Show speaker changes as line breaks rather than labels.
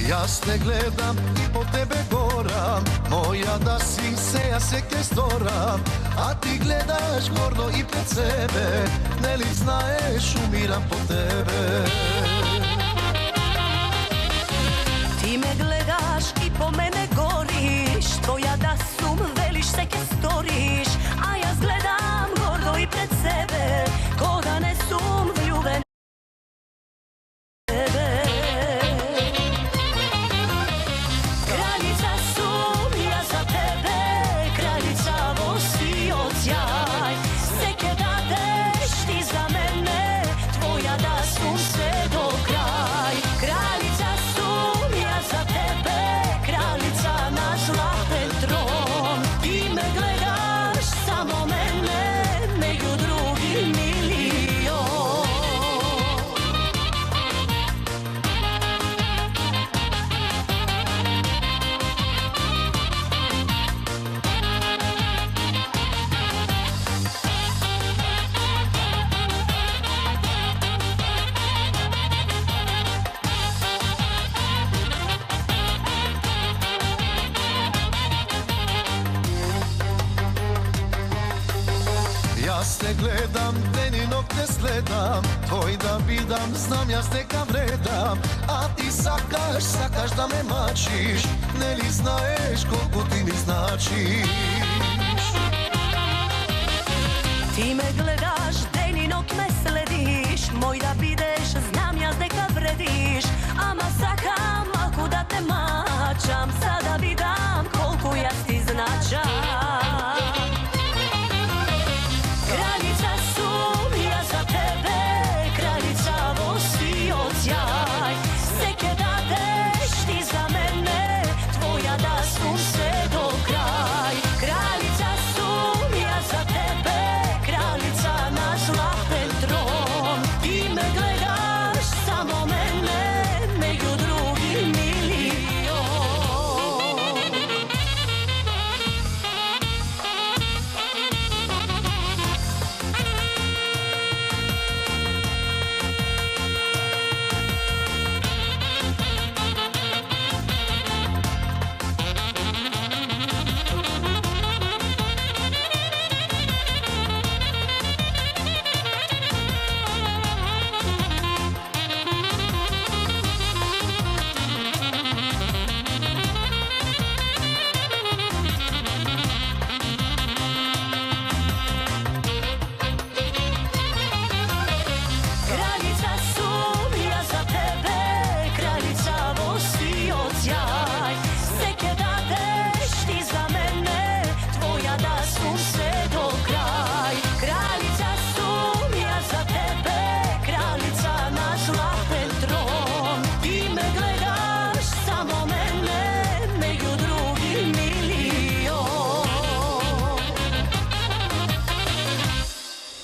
Ja te gledam i po tebe goram, moja da si se, ja se kestoram, a ti gledaš gordo i pred sebe, ne li znaješ, umiram po tebe.
Ti me gledaš i po mene goriš, tvoja da sum, veliš se kestoriš, a ja gledam gordo i pred sebe, ko da ne sum vljuben.
Ja te gledam, deninog te sledam, tvoj da bidam, znam ja ste kam vredam, a ti sakaš da me mačiš, ne li znaješ koliko ti mi značiš.
Ti me gledaš, deninog me slediš, moj da bideš, znam ja ste kam vrediš, ama sakam, ako da te mačam, sada bidam.